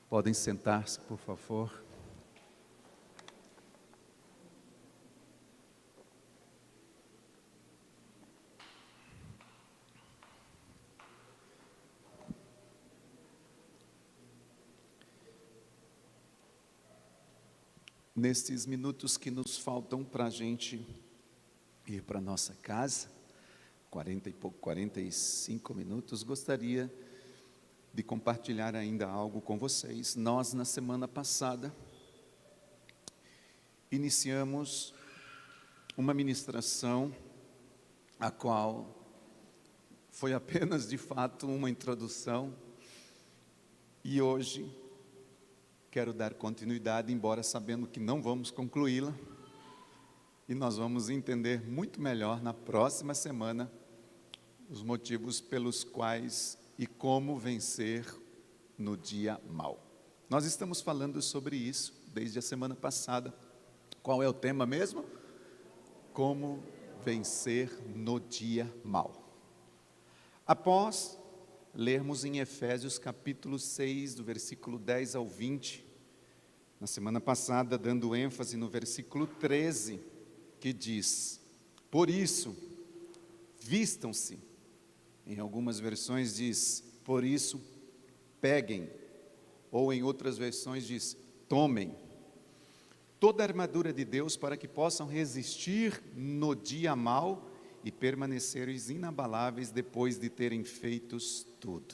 Podem sentar-se, por favor. Nestes minutos que nos faltam para a gente ir para a nossa casa, 45 minutos, gostaria de compartilhar ainda algo com vocês. Nós, na semana passada, iniciamos uma ministração, a qual foi apenas, de fato, uma introdução, e hoje quero dar continuidade, embora sabendo que não vamos concluí-la, e nós vamos entender muito melhor na próxima semana os motivos pelos quais e como vencer no dia mau. Nós estamos falando sobre isso desde a semana passada. Qual é o tema mesmo? Como vencer no dia mau. Após lermos em Efésios capítulo 6, do versículo 10 ao 20, na semana passada dando ênfase no versículo 13, que diz: por isso, vistam-se. Em algumas versões diz: por isso, peguem. Ou em outras versões diz: tomem toda a armadura de Deus para que possam resistir no dia mau e permanecerem inabaláveis depois de terem feito tudo.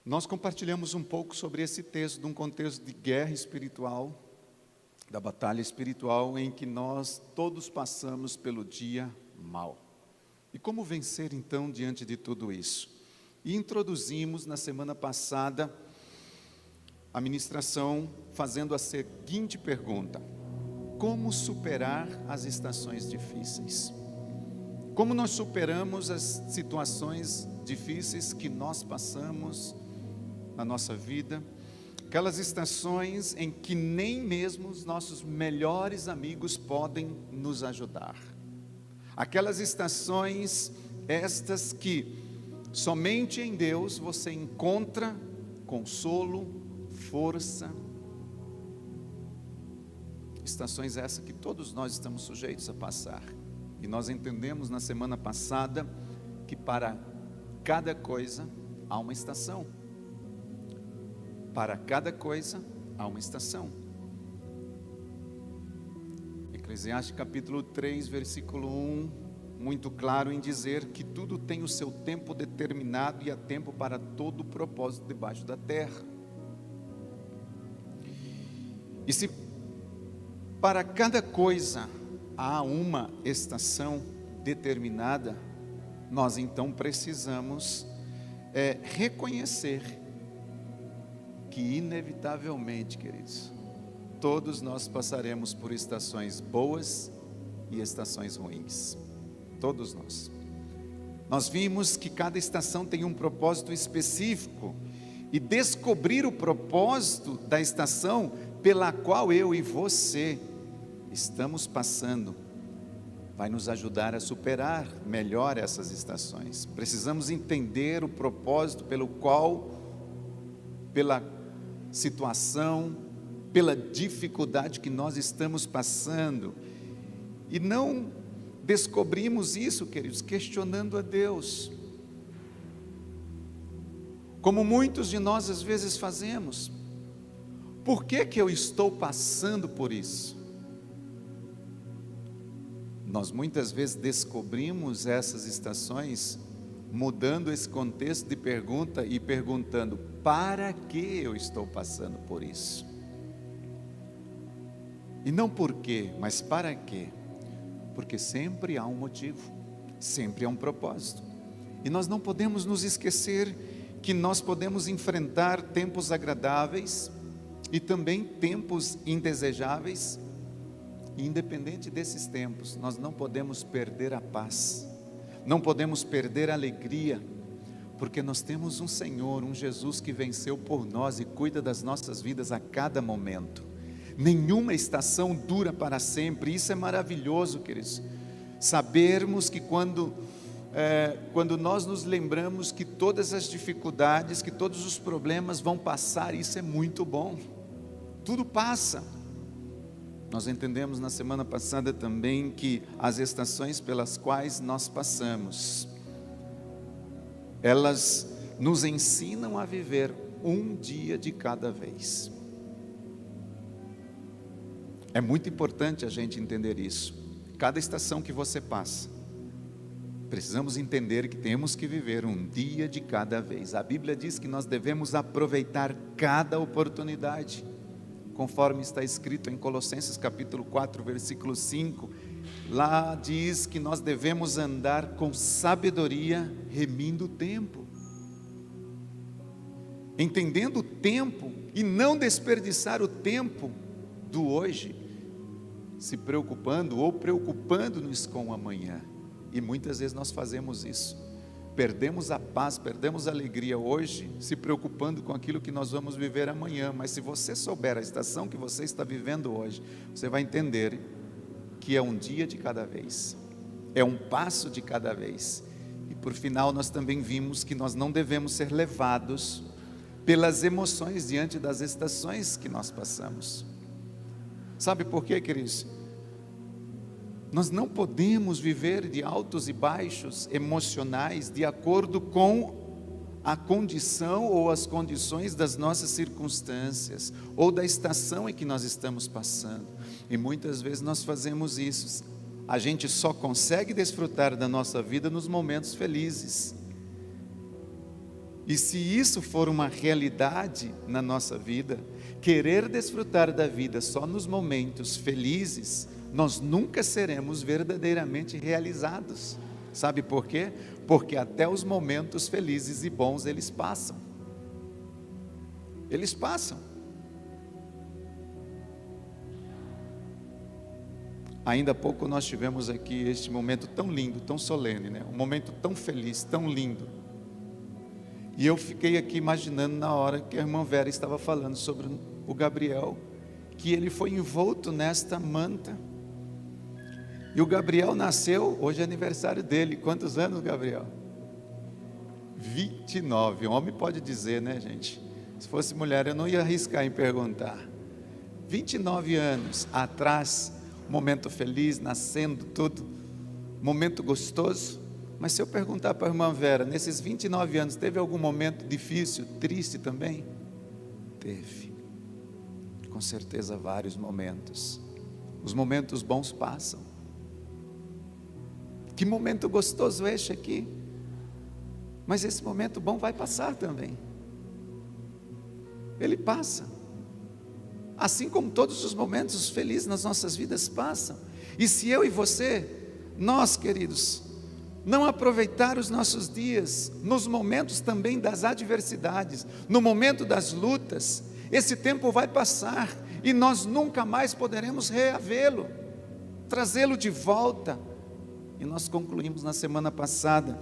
Nós compartilhamos um pouco sobre esse texto, de um contexto de guerra espiritual, da batalha espiritual em que nós todos passamos pelo dia mau. E como vencer então diante de tudo isso? E introduzimos na semana passada a ministração fazendo a seguinte pergunta: como superar as estações difíceis? Como nós superamos as situações difíceis que nós passamos na nossa vida? Aquelas estações em que nem mesmo os nossos melhores amigos podem nos ajudar. Aquelas estações, estas que somente em Deus você encontra consolo, força. Estações essas que todos nós estamos sujeitos a passar. E nós entendemos na semana passada que para cada coisa há uma estação. Para cada coisa há uma estação. Eclesiastes capítulo 3, versículo 1, muito claro em dizer que tudo tem o seu tempo determinado e há tempo para todo o propósito debaixo da terra. E se para cada coisa há uma estação determinada, nós então precisamos reconhecer que inevitavelmente, queridos, todos nós passaremos por estações boas e estações ruins. Todos nós. Nós vimos que cada estação tem um propósito específico, e descobrir o propósito da estação pela qual eu e você estamos passando vai nos ajudar a superar melhor essas estações. Precisamos entender o propósito pelo qual, pela situação, pela dificuldade que nós estamos passando, e não descobrimos isso, queridos, questionando a Deus, como muitos de nós às vezes fazemos. Por que eu estou passando por isso? Nós muitas vezes descobrimos essas estações mudando esse contexto de pergunta e perguntando: para que eu estou passando por isso? E não por quê, mas para quê? Porque sempre há um motivo, sempre há um propósito. E nós não podemos nos esquecer que nós podemos enfrentar tempos agradáveis e também tempos indesejáveis. E independente desses tempos, nós não podemos perder a paz, não podemos perder a alegria, porque nós temos um Senhor, um Jesus que venceu por nós e cuida das nossas vidas a cada momento. Nenhuma estação dura para sempre. Isso é maravilhoso, queridos, sabermos que quando quando nós nos lembramos que todas as dificuldades, que todos os problemas vão passar, isso é muito bom. Tudo passa. Nós entendemos na semana passada também que as estações pelas quais nós passamos, elas nos ensinam a viver um dia de cada vez. É muito importante a gente entender isso. Cada estação que você passa, precisamos entender que temos que viver um dia de cada vez. A Bíblia diz que nós devemos aproveitar cada oportunidade, conforme está escrito em Colossenses capítulo 4, versículo 5, lá diz que nós devemos andar com sabedoria, remindo o tempo, entendendo o tempo e não desperdiçar o tempo do hoje, se preocupando ou preocupando-nos com o amanhã. E muitas vezes nós fazemos isso, perdemos a paz, perdemos a alegria hoje, se preocupando com aquilo que nós vamos viver amanhã. Mas se você souber a estação que você está vivendo hoje, você vai entender que é um dia de cada vez, é um passo de cada vez. E por final nós também vimos que nós não devemos ser levados pelas emoções diante das estações que nós passamos. Sabe por quê, queridos? Nós não podemos viver de altos e baixos emocionais de acordo com a condição ou as condições das nossas circunstâncias, ou da estação em que nós estamos passando. E muitas vezes nós fazemos isso. A gente só consegue desfrutar da nossa vida nos momentos felizes. E se isso for uma realidade na nossa vida, querer desfrutar da vida só nos momentos felizes, nós nunca seremos verdadeiramente realizados. Sabe por quê? Porque até os momentos felizes e bons, eles passam. Eles passam. Ainda há pouco nós tivemos aqui este momento tão lindo, tão solene, né? Um momento tão feliz, tão lindo. E eu fiquei aqui imaginando na hora que a irmã Vera estava falando sobre o Gabriel, que ele foi envolto nesta manta. E o Gabriel nasceu, hoje é aniversário dele. Quantos anos, Gabriel? 29. Homem pode dizer, né, gente? Se fosse mulher eu não ia arriscar em perguntar. 29 anos atrás, momento feliz, nascendo tudo, momento gostoso. Mas se eu perguntar para a irmã Vera, nesses 29 anos, teve algum momento difícil, triste também? Teve. Com certeza vários momentos. Os momentos bons passam. Que momento gostoso este aqui. Mas esse momento bom vai passar também. Ele passa. Assim como todos os momentos felizes nas nossas vidas passam. E se eu e você, nós queridos, não aproveitar os nossos dias, nos momentos também das adversidades, no momento das lutas, esse tempo vai passar e nós nunca mais poderemos reavê-lo, trazê-lo de volta. E nós concluímos na semana passada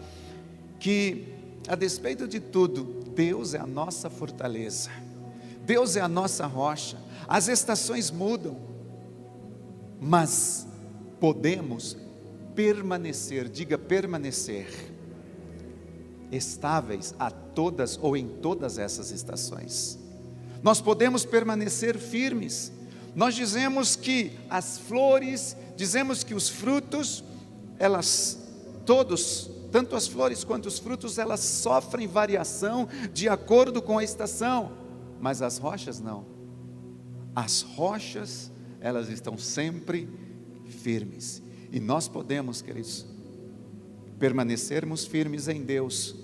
que, a despeito de tudo, Deus é a nossa fortaleza, Deus é a nossa rocha. As estações mudam, mas podemos permanecer, diga permanecer, estáveis a todas ou em todas essas estações. Nós podemos permanecer firmes. Nós dizemos que as flores, dizemos que os frutos, elas todos, tanto as flores quanto os frutos, elas sofrem variação de acordo com a estação, mas as rochas não. As rochas, elas estão sempre firmes. E nós podemos, queridos, permanecermos firmes em Deus,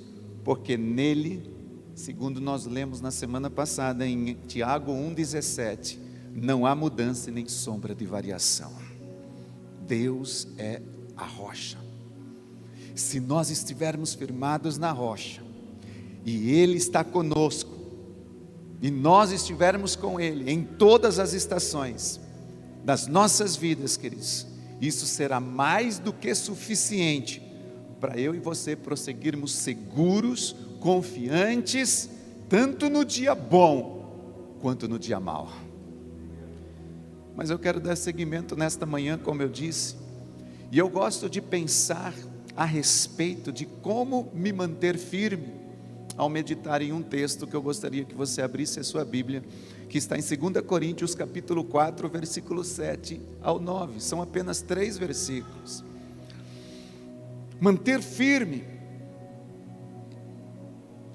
porque nele, segundo nós lemos na semana passada em Tiago 1,17, não há mudança nem sombra de variação. Deus é a rocha. Se nós estivermos firmados na rocha, e Ele está conosco, e nós estivermos com Ele em todas as estações das nossas vidas, queridos, isso será mais do que suficiente para eu e você prosseguirmos seguros, confiantes, tanto no dia bom, quanto no dia mau. Mas eu quero dar seguimento nesta manhã, como eu disse, e eu gosto de pensar a respeito de como me manter firme ao meditar em um texto que eu gostaria que você abrisse a sua Bíblia, que está em 2 Coríntios capítulo 4, versículo 7 ao 9, são apenas 3 versículos. Manter firme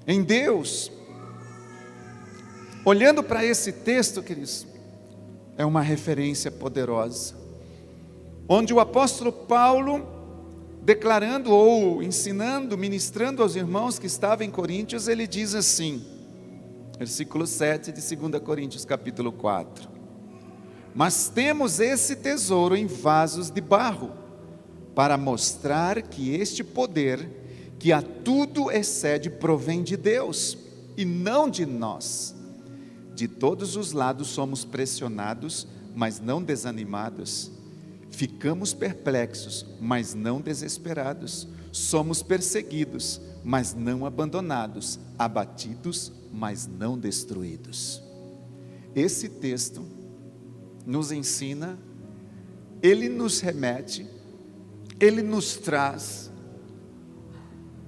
em Deus, olhando para esse texto, queridos, é uma referência poderosa, onde o apóstolo Paulo, declarando ou ensinando, ministrando aos irmãos que estavam em Coríntios, ele diz assim, versículo 7 de 2 Coríntios capítulo 4, mas temos esse tesouro em vasos de barro, para mostrar que este poder, que a tudo excede, provém de Deus, e não de nós. De todos os lados somos pressionados, mas não desanimados. Ficamos perplexos, mas não desesperados. Somos perseguidos, mas não abandonados. Abatidos, mas não destruídos. Esse texto nos ensina, ele nos remete, ele nos traz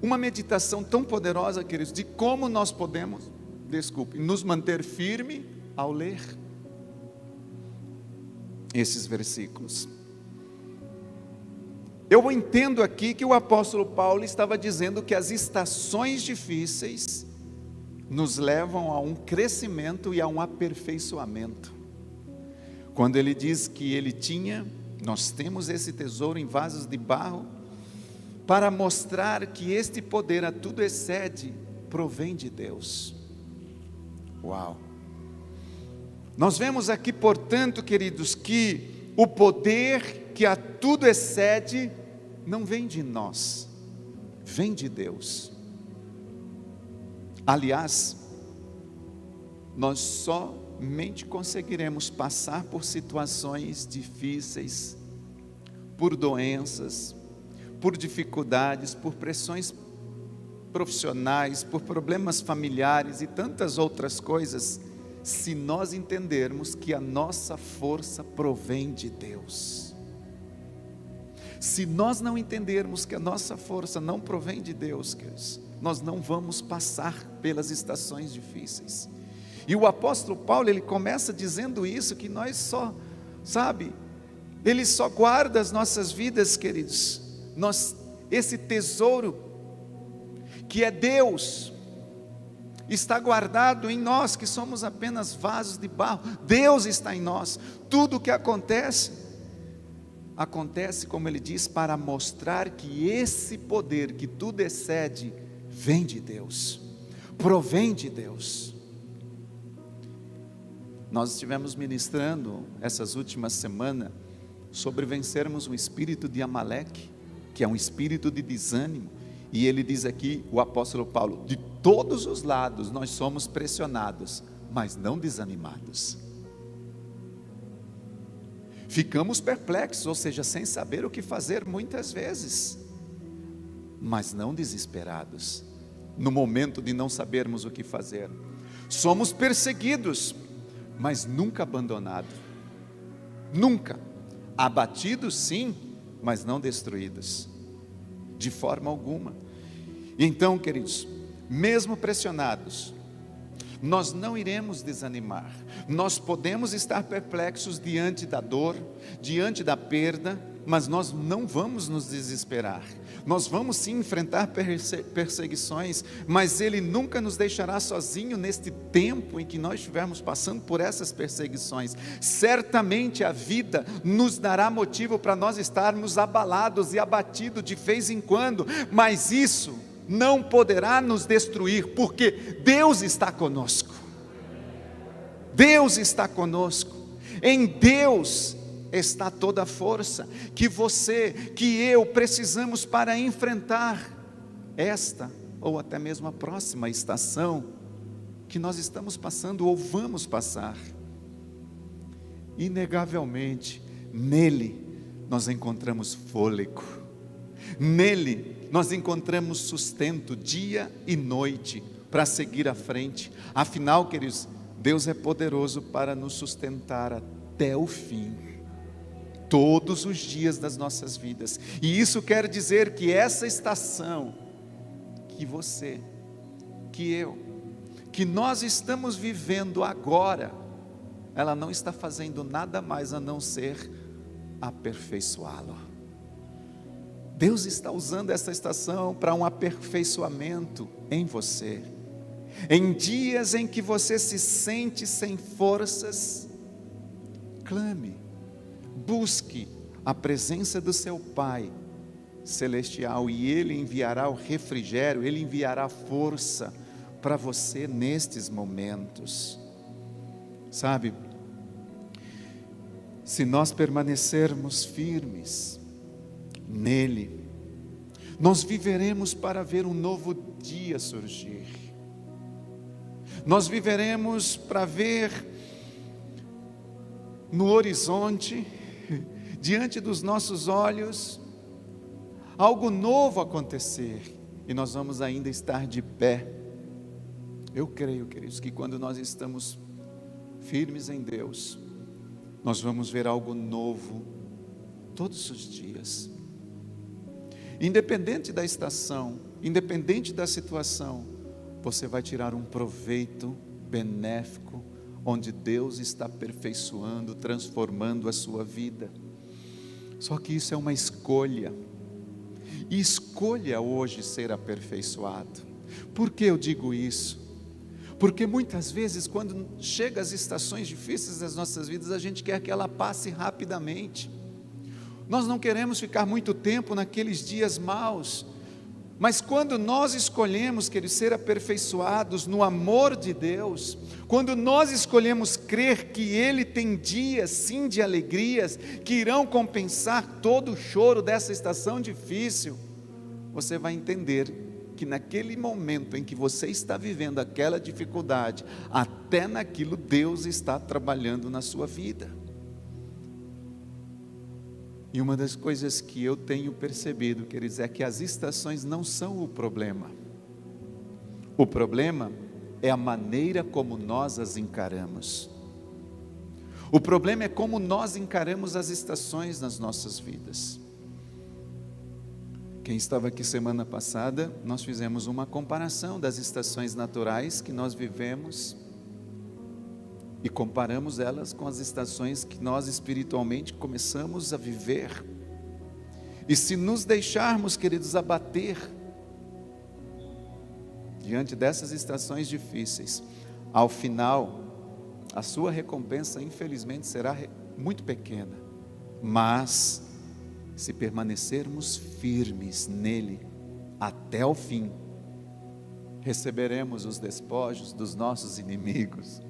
uma meditação tão poderosa, queridos, de como nós podemos, nos manter firme ao ler esses versículos. Eu entendo aqui que o apóstolo Paulo estava dizendo que as estações difíceis nos levam a um crescimento e a um aperfeiçoamento. Quando ele diz que nós temos esse tesouro em vasos de barro, para mostrar que este poder a tudo excede, provém de Deus. Uau! Nós vemos aqui, portanto, queridos, que o poder que a tudo excede, não vem de nós, vem de Deus. Aliás, nós somente conseguiremos passar por situações difíceis, por doenças, por dificuldades, por pressões profissionais, por problemas familiares e tantas outras coisas, se nós entendermos que a nossa força provém de Deus. Se nós não entendermos que a nossa força não provém de Deus, queridos, nós não vamos passar pelas estações difíceis. E o apóstolo Paulo, ele começa dizendo isso, que nós ele só guarda as nossas vidas, queridos, esse tesouro, que é Deus, está guardado em nós, que somos apenas vasos de barro. Deus está em nós. Tudo o que acontece, como ele diz, para mostrar que esse poder, que tudo excede, vem de Deus, provém de Deus. Nós estivemos ministrando essas últimas semanas sobre vencermos o espírito de Amaleque, que é um espírito de desânimo, e ele diz aqui, o apóstolo Paulo, de todos os lados nós somos pressionados, mas não desanimados. Ficamos perplexos, ou seja, sem saber o que fazer muitas vezes, mas não desesperados, no momento de não sabermos o que fazer. Somos perseguidos, mas nunca abandonados, nunca, abatidos sim, mas não destruídos, de forma alguma. Então, queridos, mesmo pressionados, nós não iremos desanimar. Nós podemos estar perplexos diante da dor, diante da perda, mas nós não vamos nos desesperar. Nós vamos sim enfrentar perseguições, mas Ele nunca nos deixará sozinho neste tempo em que nós estivermos passando por essas perseguições. Certamente a vida nos dará motivo para nós estarmos abalados e abatidos de vez em quando, mas isso não poderá nos destruir, porque Deus está conosco. Deus está conosco. Em Deus está toda a força que você, que eu precisamos para enfrentar esta ou até mesmo a próxima estação que nós estamos passando ou vamos passar. Inegavelmente, nele nós encontramos fôlego, nele nós encontramos sustento dia e noite para seguir à frente. Afinal, queridos, Deus é poderoso para nos sustentar até o fim. todos os dias das nossas vidas. E isso quer dizer que essa estação, que você, que eu, que nós estamos vivendo agora, ela não está fazendo nada mais a não ser aperfeiçoá-lo. Deus está usando essa estação para um aperfeiçoamento em você. Em dias em que você se sente sem forças, clame, busque a presença do seu Pai Celestial e Ele enviará o refrigério, Ele enviará força para você nestes momentos. Sabe, se nós permanecermos firmes nele, nós viveremos para ver um novo dia surgir. Nós viveremos para ver no horizonte, diante dos nossos olhos, algo novo acontecer, e nós vamos ainda estar de pé. Eu creio, queridos, que quando nós estamos firmes em Deus, nós vamos ver algo novo todos os dias. Independente da estação, independente da situação, você vai tirar um proveito benéfico, onde Deus está aperfeiçoando, transformando a sua vida. Só que isso é uma escolha, e escolha hoje ser aperfeiçoado. Por que eu digo isso? Porque muitas vezes, quando chegam as estações difíceis das nossas vidas, a gente quer que ela passe rapidamente. Nós não queremos ficar muito tempo naqueles dias maus, mas quando nós escolhemos ser aperfeiçoados no amor de Deus, quando nós escolhemos crer que Ele tem dias sim de alegrias, que irão compensar todo o choro dessa estação difícil, você vai entender que naquele momento em que você está vivendo aquela dificuldade, até naquilo Deus está trabalhando na sua vida. E uma das coisas que eu tenho percebido, queridos, é que as estações não são o problema. O problema é a maneira como nós as encaramos. O problema é como nós encaramos as estações nas nossas vidas. Quem estava aqui semana passada, nós fizemos uma comparação das estações naturais que nós vivemos e comparamos elas com as estações que nós espiritualmente começamos a viver. E se nos deixarmos, queridos, abater diante dessas estações difíceis, ao final, a sua recompensa infelizmente será muito pequena. Mas, se permanecermos firmes nele até o fim, receberemos os despojos dos nossos inimigos.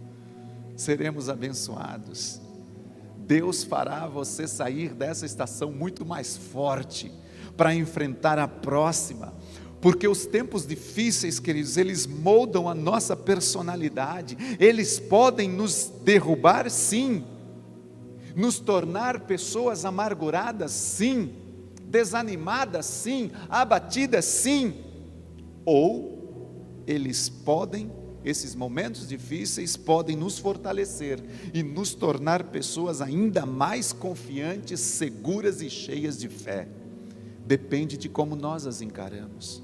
Seremos abençoados. Deus fará você sair dessa estação muito mais forte para enfrentar a próxima, porque os tempos difíceis, queridos, eles moldam a nossa personalidade. Eles podem nos derrubar, sim, nos tornar pessoas amarguradas, sim, desanimadas, sim, abatidas, sim, ou esses momentos difíceis podem nos fortalecer e nos tornar pessoas ainda mais confiantes, seguras e cheias de fé. Depende de como nós as encaramos.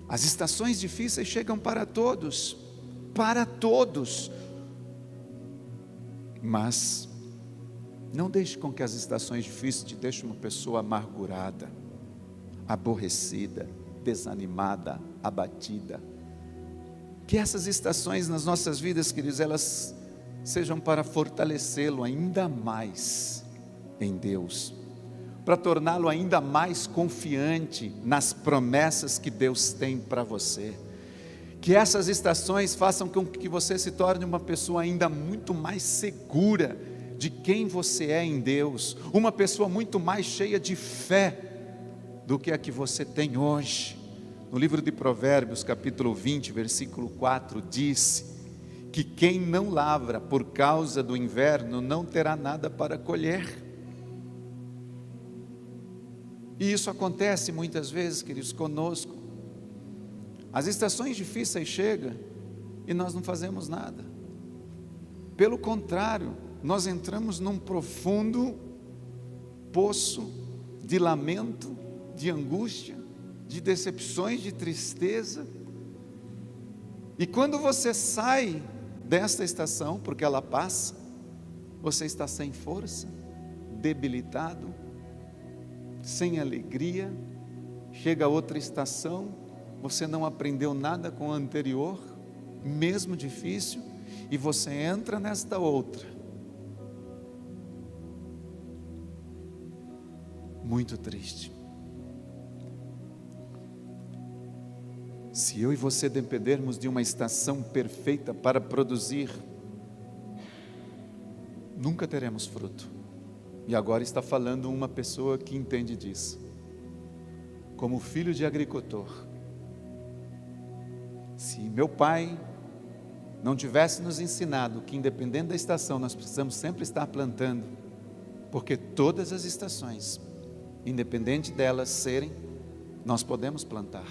As estações difíceis chegam para todos, mas não deixe com que as estações difíceis te deixem uma pessoa amargurada, aborrecida, desanimada, abatida. Que essas estações nas nossas vidas, queridos, elas sejam para fortalecê-lo ainda mais em Deus, para torná-lo ainda mais confiante nas promessas que Deus tem para você. Que essas estações façam com que você se torne uma pessoa ainda muito mais segura de quem você é em Deus, uma pessoa muito mais cheia de fé do que a que você tem hoje. No livro de Provérbios, capítulo 20, versículo 4, diz que quem não lavra por causa do inverno não terá nada para colher. E isso acontece muitas vezes, queridos, conosco. As estações difíceis chegam e nós não fazemos nada. Pelo contrário, nós entramos num profundo poço de lamento, de angústia, de decepções, de tristeza. E quando você sai desta estação, porque ela passa, você está sem força, debilitado, sem alegria. Chega a outra estação, você não aprendeu nada com a anterior, mesmo difícil, e você entra nesta outra, muito triste. Se eu e você dependermos de uma estação perfeita para produzir, nunca teremos fruto. E agora está falando uma pessoa que entende disso. Como filho de agricultor, se meu pai não tivesse nos ensinado que independente da estação nós precisamos sempre estar plantando, porque todas as estações, independente delas serem, nós podemos plantar.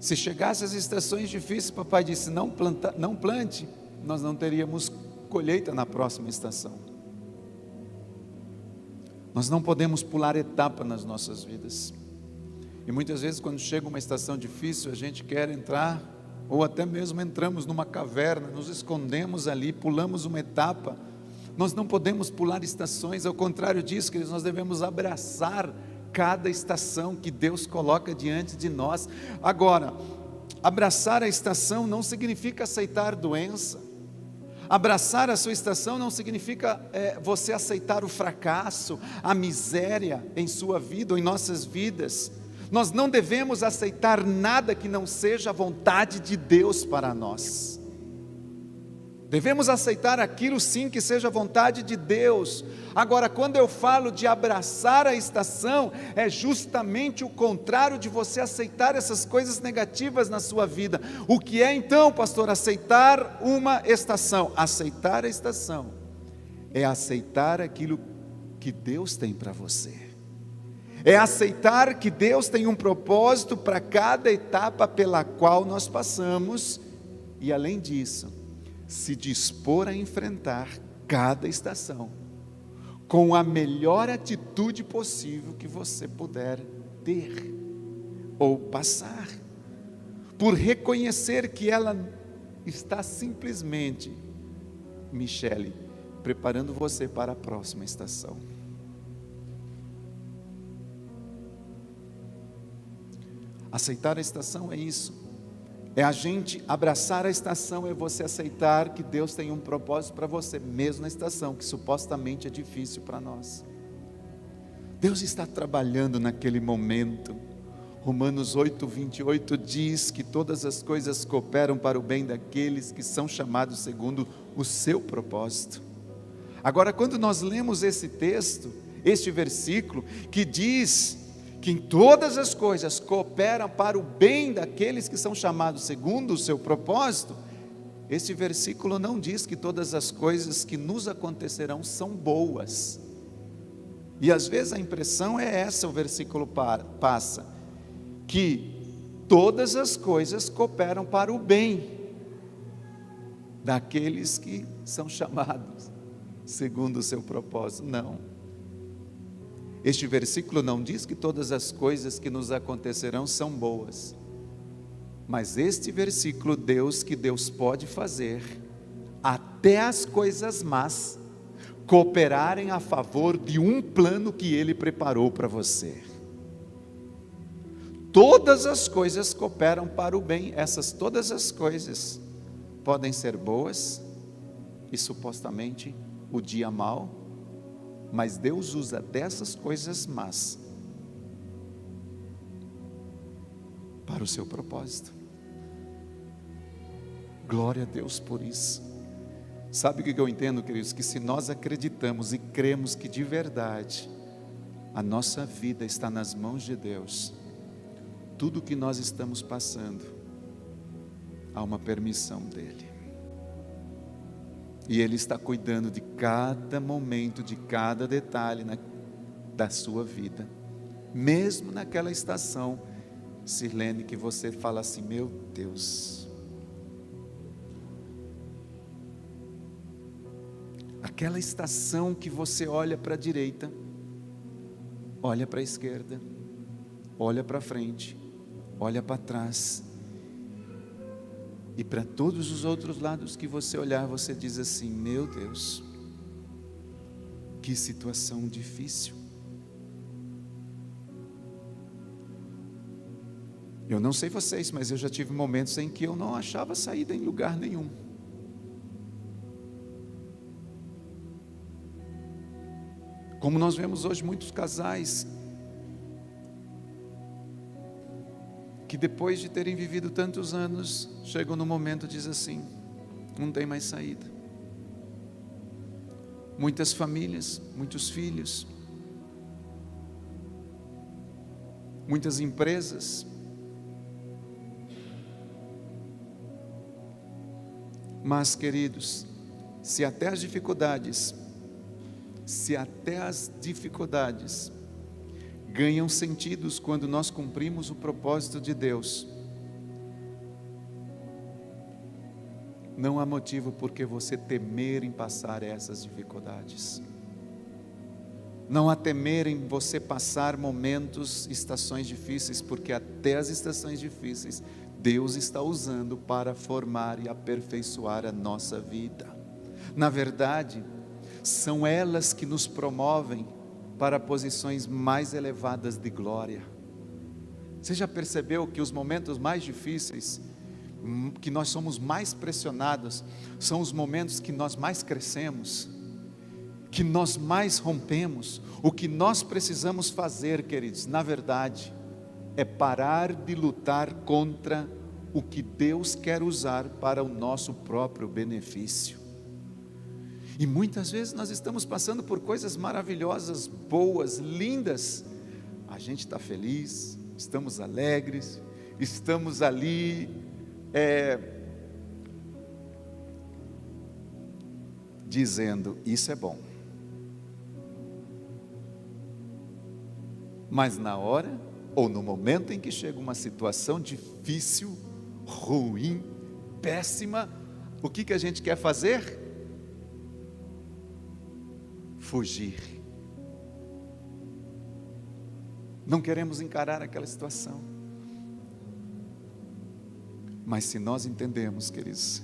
Se chegasse as estações difíceis, papai disse, não plante, nós não teríamos colheita na próxima estação. Nós não podemos pular etapa nas nossas vidas. E muitas vezes quando chega uma estação difícil, a gente quer entrar, ou até mesmo entramos numa caverna, nos escondemos ali, pulamos uma etapa. Nós não podemos pular estações, ao contrário disso, queridos, nós devemos abraçar cada estação que Deus coloca diante de nós. Agora, abraçar a estação não significa aceitar doença. Abraçar a sua estação não significa você aceitar o fracasso, a miséria em sua vida ou em nossas vidas. Nós não devemos aceitar nada que não seja a vontade de Deus para nós. Devemos aceitar aquilo sim que seja a vontade de Deus. Agora, quando eu falo de abraçar a estação, é justamente o contrário de você aceitar essas coisas negativas na sua vida. O que é então, pastor, aceitar uma estação? Aceitar a estação é aceitar aquilo que Deus tem para você. É aceitar que Deus tem um propósito para cada etapa pela qual nós passamos. E além disso, se dispor a enfrentar cada estação com a melhor atitude possível que você puder ter ou passar, por reconhecer que ela está simplesmente, Michele, preparando você para a próxima estação. Aceitar a estação é isso. É a gente abraçar a estação, é você aceitar que Deus tem um propósito para você, mesmo na estação que supostamente é difícil para nós. Deus está trabalhando naquele momento. Romanos 8:28 diz que todas as coisas cooperam para o bem daqueles que são chamados segundo o seu propósito. Agora, quando nós lemos esse texto, este versículo, que diz que em todas as coisas cooperam para o bem daqueles que são chamados segundo o seu propósito, esse versículo não diz que todas as coisas que nos acontecerão são boas. E às vezes a impressão é essa, o versículo passa, que todas as coisas cooperam para o bem daqueles que são chamados segundo o seu propósito. Não. Este versículo não diz que todas as coisas que nos acontecerão são boas, mas este versículo que Deus pode fazer até as coisas más cooperarem a favor de um plano que Ele preparou para você. Todas as coisas cooperam para o bem. Todas as coisas podem ser boas e supostamente o dia mau, mas Deus usa dessas coisas más para o seu propósito. Glória a Deus por isso. Sabe o que eu entendo, queridos? Que se nós acreditamos e cremos que de verdade a nossa vida está nas mãos de Deus, tudo que nós estamos passando, há uma permissão dEle. E Ele está cuidando de cada momento, de cada detalhe da sua vida. Mesmo naquela estação, Sirlene, que você fala assim, meu Deus, aquela estação que você olha para a direita, olha para a esquerda, olha para frente, olha para trás, e para todos os outros lados que você olhar, você diz assim: meu Deus, que situação difícil. Eu não sei vocês, mas eu já tive momentos em que eu não achava saída em lugar nenhum. Como nós vemos hoje muitos casais que depois de terem vivido tantos anos, chegam no momento e dizem assim: não tem mais saída. Muitas famílias, muitos filhos, muitas empresas. Mas, queridos, se até as dificuldades ganham sentidos quando nós cumprimos o propósito de Deus, não há motivo por que você temer em passar essas dificuldades. Não há temer em você passar momentos, estações difíceis, porque até as estações difíceis Deus está usando para formar e aperfeiçoar a nossa vida. Na verdade, são elas que nos promovem para posições mais elevadas de glória. Você já percebeu que os momentos mais difíceis, que nós somos mais pressionados, são os momentos que nós mais crescemos, que nós mais rompemos? O que nós precisamos fazer, queridos, na verdade, é parar de lutar contra o que Deus quer usar para o nosso próprio benefício. E muitas vezes nós estamos passando por coisas maravilhosas, boas, lindas. A gente está feliz, estamos alegres, estamos ali dizendo: isso é bom. Mas na hora, ou no momento em que chega uma situação difícil, ruim, péssima, o que a gente quer fazer? Fugir. Não queremos encarar aquela situação. Mas se nós entendemos, queridos,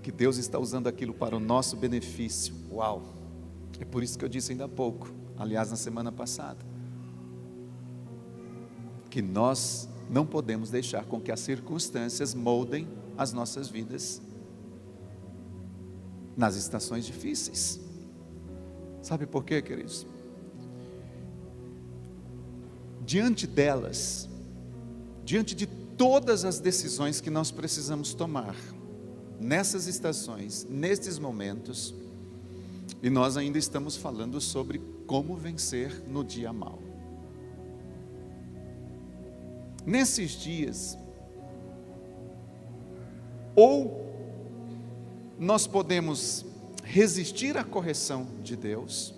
que Deus está usando aquilo para o nosso benefício, uau! É por isso que eu disse ainda há pouco, aliás na semana passada, que nós não podemos deixar com que as circunstâncias moldem as nossas vidas nas estações difíceis. Sabe por quê, queridos? Diante delas, diante de todas as decisões que nós precisamos tomar, nessas estações, nestes momentos, e nós ainda estamos falando sobre como vencer no dia mau. Nesses dias, ou nós podemos resistir à correção de Deus,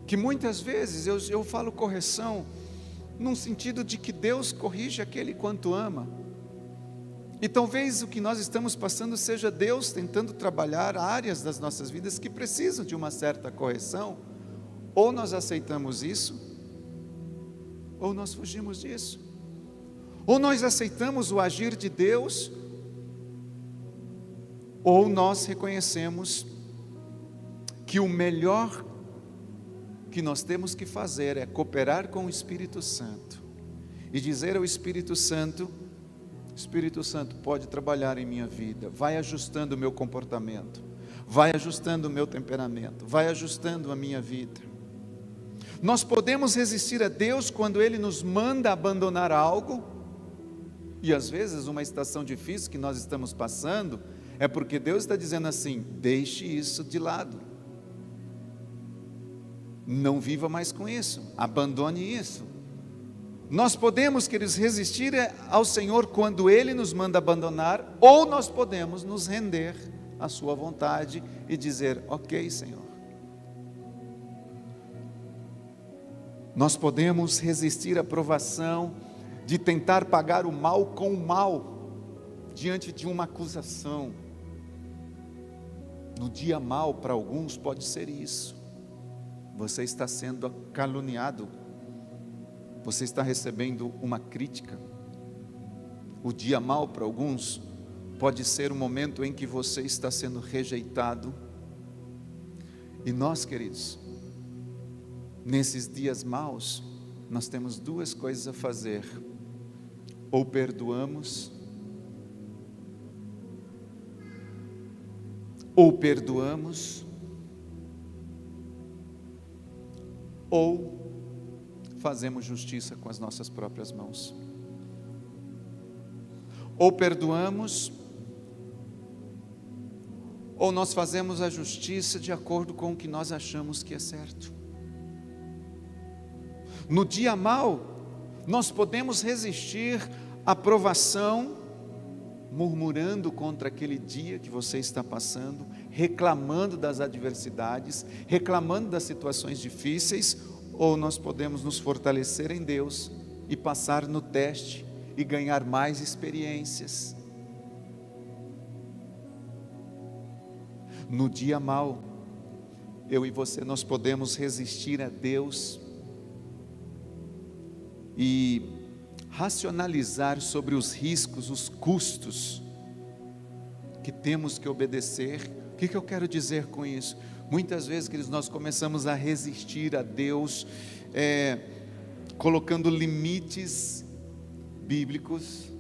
que muitas vezes eu falo correção num sentido de que Deus corrige aquele quanto ama, e talvez o que nós estamos passando seja Deus tentando trabalhar áreas das nossas vidas que precisam de uma certa correção. Ou nós aceitamos isso, ou nós fugimos disso. Ou nós aceitamos o agir de Deus, ou nós reconhecemos que o melhor que nós temos que fazer é cooperar com o Espírito Santo e dizer ao Espírito Santo: Espírito Santo, pode trabalhar em minha vida, vai ajustando o meu comportamento, vai ajustando o meu temperamento, vai ajustando a minha vida. Nós podemos resistir a Deus quando Ele nos manda abandonar algo, e às vezes uma estação difícil que nós estamos passando, é porque Deus está dizendo assim: deixe isso de lado, não viva mais com isso, abandone isso. Nós podemos, queridos, resistir ao Senhor quando Ele nos manda abandonar, ou nós podemos nos render à sua vontade e dizer: ok, Senhor. Nós podemos resistir à provação de tentar pagar o mal com o mal, diante de uma acusação, No dia mau para alguns pode ser isso. Você está sendo caluniado. Você está recebendo uma crítica. O dia mau para alguns pode ser o momento em que você está sendo rejeitado. E nós, queridos, nesses dias maus, nós temos duas coisas a fazer: ou perdoamos, ou fazemos justiça com as nossas próprias mãos. Ou perdoamos, ou nós fazemos a justiça de acordo com o que nós achamos que é certo. No dia mau, nós podemos resistir à provação, murmurando contra aquele dia que você está passando, reclamando das adversidades, reclamando das situações difíceis, ou nós podemos nos fortalecer em Deus e passar no teste e ganhar mais experiências. No dia mau, eu e você, nós podemos resistir a Deus e racionalizar sobre os riscos, os custos que temos que obedecer. O que eu quero dizer com isso? Muitas vezes, queridos, nós começamos a resistir a Deus, colocando limites bíblicos,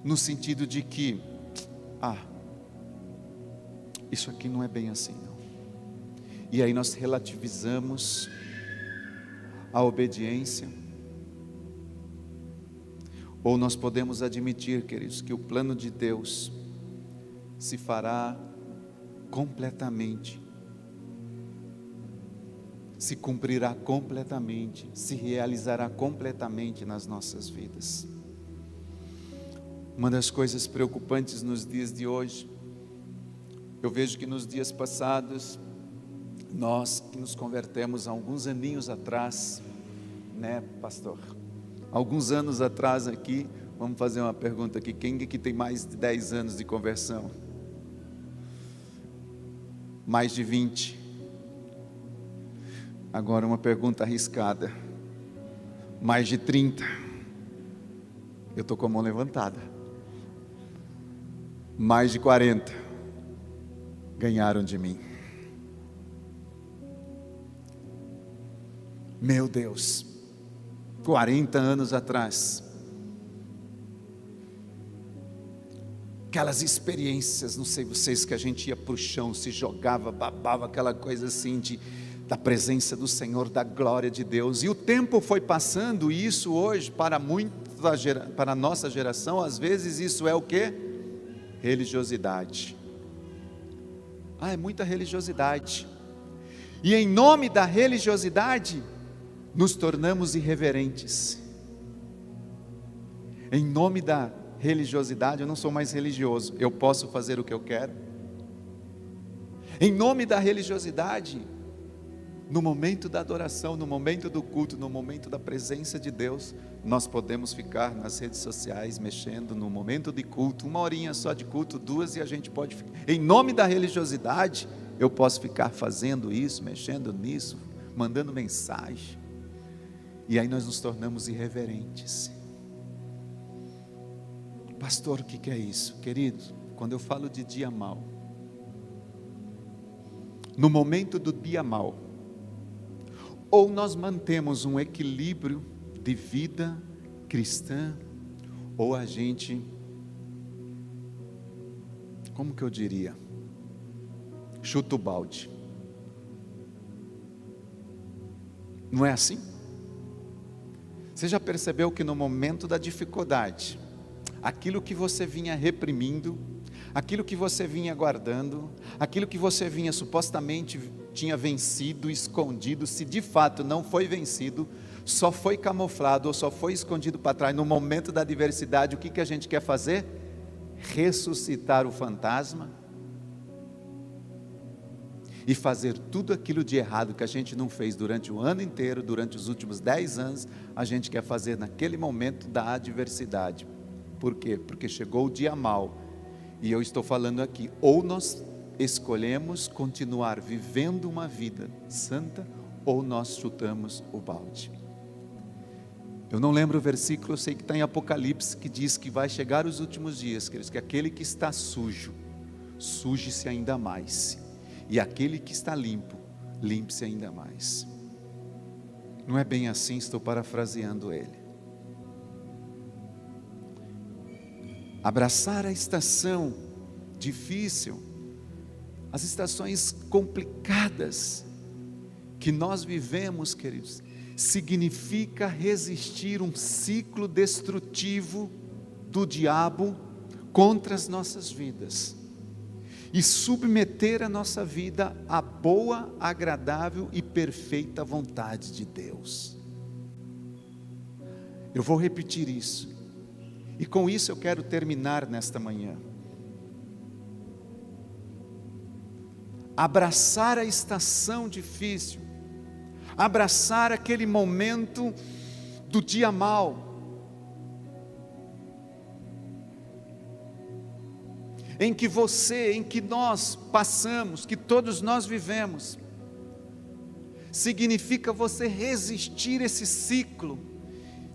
no sentido de que, isso aqui não é bem assim não. E aí nós relativizamos a obediência. Ou nós podemos admitir, queridos, que o plano de Deus se fará completamente, se cumprirá completamente, se realizará completamente nas nossas vidas. Uma das coisas preocupantes nos dias de hoje, eu vejo que nos dias passados, nós que nos convertemos há alguns aninhos atrás, né, pastor? Alguns anos atrás aqui, vamos fazer uma pergunta aqui: quem aqui tem mais de 10 anos de conversão? Mais de 20? Agora uma pergunta arriscada: mais de 30? Eu estou com a mão levantada. Mais de 40? Ganharam de mim. Meu Deus, 40 anos atrás, aquelas experiências, não sei vocês, que a gente ia para o chão, se jogava, babava, aquela coisa assim da presença do Senhor, da glória de Deus. E o tempo foi passando, e isso hoje, para a nossa geração, às vezes isso é o quê? Religiosidade. É muita religiosidade. E em nome da religiosidade, nos tornamos irreverentes. Em nome da religiosidade, eu não sou mais religioso, eu posso fazer o que eu quero. Em nome da religiosidade, no momento da adoração, no momento do culto, no momento da presença de Deus, nós podemos ficar nas redes sociais mexendo. No momento de culto, 1 horinha só de culto, 2, e a gente pode ficar. Em nome da religiosidade, eu posso ficar fazendo isso, mexendo nisso, mandando mensagem. E aí nós nos tornamos irreverentes. Pastor, o que é isso? Querido, quando eu falo de dia mau, no momento do dia mau, ou nós mantemos um equilíbrio de vida cristã, ou a gente, como que eu diria, chuta o balde. Não é assim? Você já percebeu que no momento da dificuldade, aquilo que você vinha reprimindo, aquilo que você vinha guardando, aquilo que você vinha supostamente tinha vencido, escondido, se de fato não foi vencido, só foi camuflado ou só foi escondido para trás, no momento da adversidade, o que a gente quer fazer? Ressuscitar o fantasma e fazer tudo aquilo de errado que a gente não fez durante o ano inteiro, durante os últimos 10 anos, a gente quer fazer naquele momento da adversidade. Por quê? Porque chegou o dia mau, E eu estou falando aqui, ou nós escolhemos continuar vivendo uma vida santa, ou nós chutamos o balde. Eu não lembro o versículo, eu sei que está em Apocalipse, que diz que vai chegar os últimos dias, queridos, que aquele que está sujo, suje-se ainda mais, e aquele que está limpo, limpe-se ainda mais. Não é bem assim, estou parafraseando ele. Abraçar a estação difícil, as estações complicadas que nós vivemos, queridos, significa resistir um ciclo destrutivo do diabo contra as nossas vidas e submeter a nossa vida à boa, agradável e perfeita vontade de Deus. Eu vou repetir isso, e com isso eu quero terminar nesta manhã. Abraçar a estação difícil, abraçar aquele momento do dia mau, em que nós passamos, que todos nós vivemos, significa você resistir esse ciclo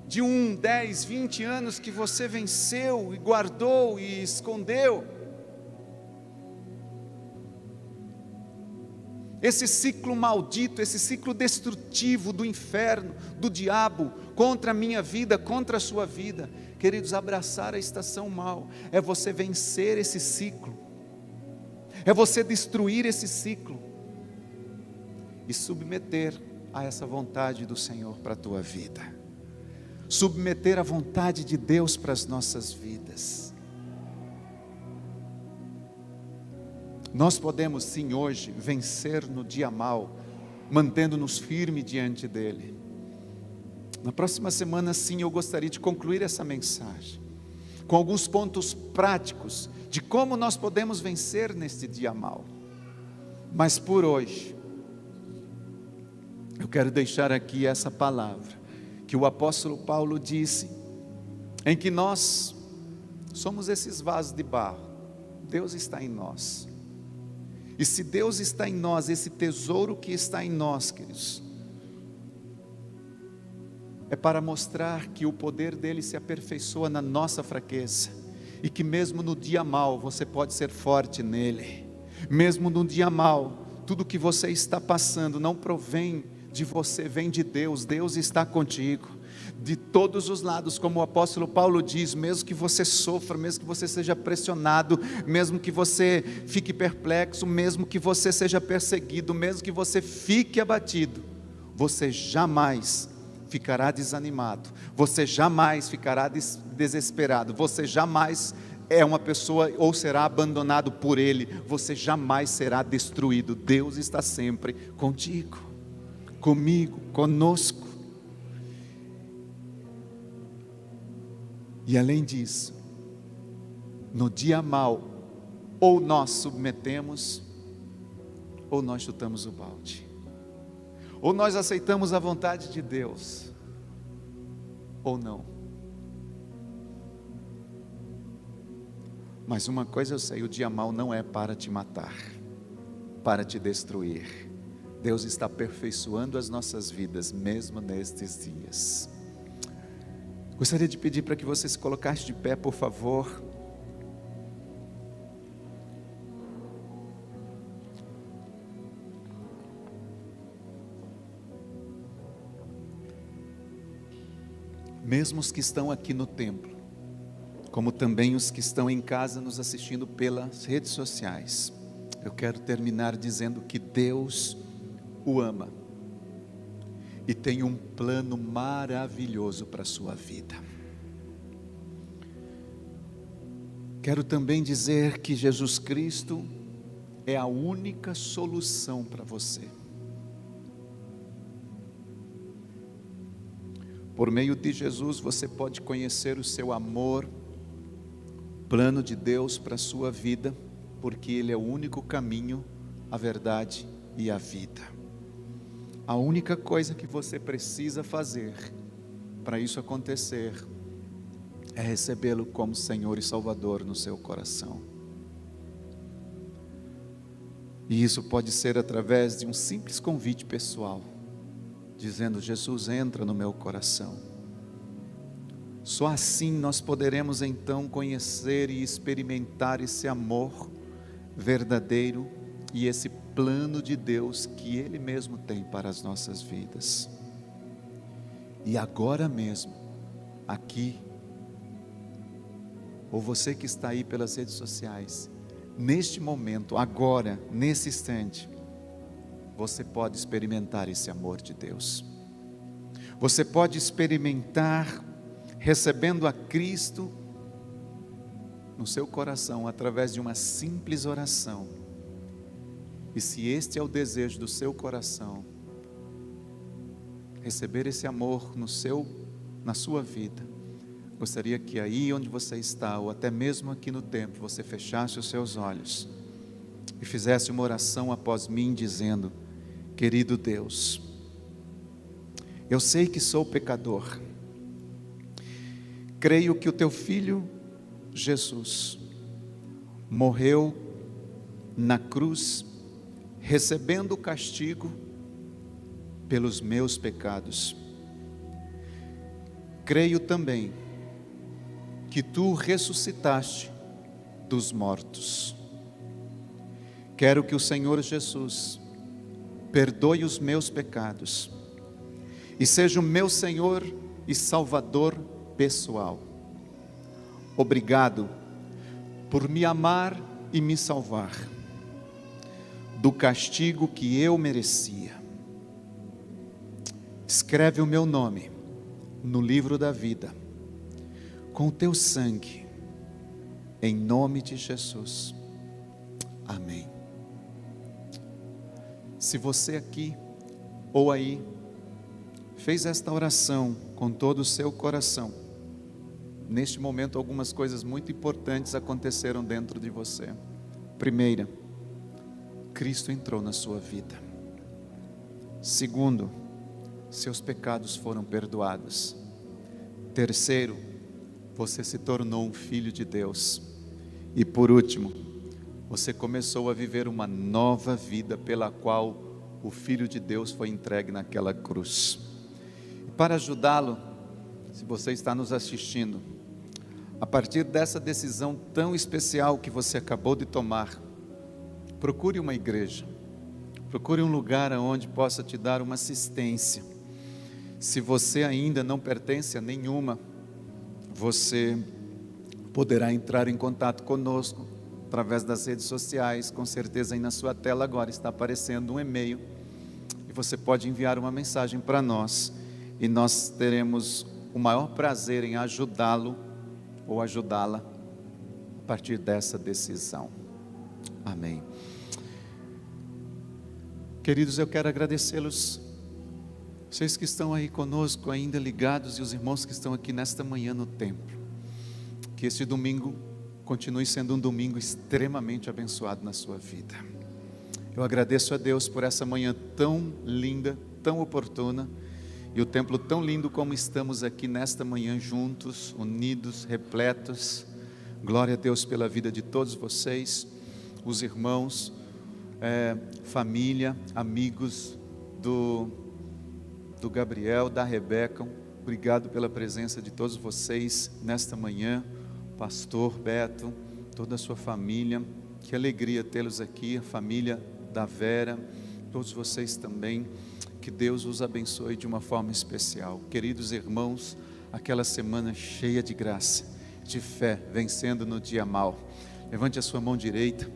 de 1, 10, 20 anos que você venceu e guardou e escondeu. Esse ciclo maldito, esse ciclo destrutivo do inferno, do diabo, contra a minha vida, contra a sua vida. Queridos, abraçar a estação mal, é você vencer esse ciclo, é você destruir esse ciclo, e submeter a essa vontade do Senhor para a tua vida, submeter a vontade de Deus para as nossas vidas. Nós podemos sim hoje vencer no dia mau, mantendo-nos firmes diante dEle. Na próxima semana sim, eu gostaria de concluir essa mensagem com alguns pontos práticos de como nós podemos vencer neste dia mau. Mas por hoje, eu quero deixar aqui essa palavra que o apóstolo Paulo disse, em que nós somos esses vasos de barro, Deus está em nós. E se Deus está em nós, esse tesouro que está em nós, queridos, é para mostrar que o poder dele se aperfeiçoa na nossa fraqueza, e que mesmo no dia mau, você pode ser forte nele. Mesmo no dia mau, tudo que você está passando não provém de você, vem de Deus. Deus está contigo, de todos os lados, como o apóstolo Paulo diz, mesmo que você sofra, mesmo que você seja pressionado, mesmo que você fique perplexo, mesmo que você seja perseguido, mesmo que você fique abatido, você jamais ficará desanimado, você jamais ficará desesperado, você jamais é uma pessoa ou será abandonado por Ele, você jamais será destruído. Deus está sempre contigo, comigo, conosco. E além disso, no dia mau, ou nós submetemos, ou nós chutamos o balde, ou nós aceitamos a vontade de Deus, ou não. Mas uma coisa eu sei, o dia mau não é para te matar, para te destruir. Deus está aperfeiçoando as nossas vidas, mesmo nestes dias. Gostaria de pedir para que você se colocasse de pé, por favor. Mesmo os que estão aqui no templo, como também os que estão em casa nos assistindo pelas redes sociais, eu quero terminar dizendo que Deus o ama e tem um plano maravilhoso para a sua vida. Quero também dizer que Jesus Cristo é a única solução para você. Por meio de Jesus você pode conhecer o seu amor, plano de Deus para a sua vida, porque Ele é o único caminho, a verdade e a vida. A única coisa que você precisa fazer para isso acontecer é recebê-lo como Senhor e Salvador no seu coração. E isso pode ser através de um simples convite pessoal, dizendo: Jesus, entra no meu coração. Só assim nós poderemos então conhecer e experimentar esse amor verdadeiro e esse plano de Deus que Ele mesmo tem para as nossas vidas. E agora mesmo, aqui, ou você que está aí pelas redes sociais, neste momento, agora, nesse instante, você pode experimentar esse amor de Deus. Você pode experimentar recebendo a Cristo no seu coração através de uma simples oração. E se este é o desejo do seu coração, receber esse amor na sua vida, gostaria que aí onde você está, ou até mesmo aqui no templo, você fechasse os seus olhos e fizesse uma oração após mim, dizendo: querido Deus, eu sei que sou pecador, creio que o teu Filho Jesus morreu na cruz, recebendo o castigo pelos meus pecados. Creio também que tu ressuscitaste dos mortos. Quero que o Senhor Jesus perdoe os meus pecados e seja o meu Senhor e Salvador pessoal. Obrigado por me amar e me salvar do castigo que eu merecia. Escreve o meu nome no livro da vida, com o teu sangue, em nome de Jesus. Amém. Se você aqui ou aí fez esta oração com todo o seu coração, neste momento algumas coisas muito importantes aconteceram dentro de você. Primeira, Cristo entrou na sua vida. Segundo, seus pecados foram perdoados. Terceiro, você se tornou um filho de Deus. E por último, você começou a viver uma nova vida pela qual o Filho de Deus foi entregue naquela cruz. E para ajudá-lo, se você está nos assistindo, a partir dessa decisão tão especial que você acabou de tomar, procure uma igreja, procure um lugar onde possa te dar uma assistência. Se você ainda não pertence a nenhuma, você poderá entrar em contato conosco através das redes sociais. Com certeza aí na sua tela agora está aparecendo um e-mail, e você pode enviar uma mensagem para nós, e nós teremos o maior prazer em ajudá-lo ou ajudá-la a partir dessa decisão. Amém. Queridos, eu quero agradecê-los, vocês que estão aí conosco ainda ligados, e os irmãos que estão aqui nesta manhã no templo. Que este domingo continue sendo um domingo extremamente abençoado na sua vida. Eu agradeço a Deus por essa manhã tão linda, tão oportuna, e o templo tão lindo como estamos aqui nesta manhã juntos, unidos, repletos. Glória a Deus pela vida de todos vocês, os irmãos, família, amigos do Gabriel, da Rebeca. Obrigado pela presença de todos vocês nesta manhã. Pastor Beto, toda a sua família, que alegria tê-los aqui, a família da Vera, todos vocês também, que Deus os abençoe de uma forma especial. Queridos irmãos, aquela semana cheia de graça, de fé, vencendo no dia mau. Levante a sua mão direita,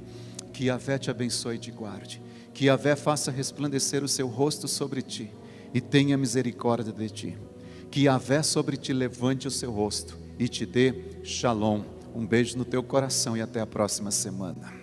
que Yahvé te abençoe e te guarde, que Yahvé faça resplandecer o seu rosto sobre ti e tenha misericórdia de ti, que Yahvé sobre ti levante o seu rosto e te dê Shalom. Um beijo no teu coração e até a próxima semana.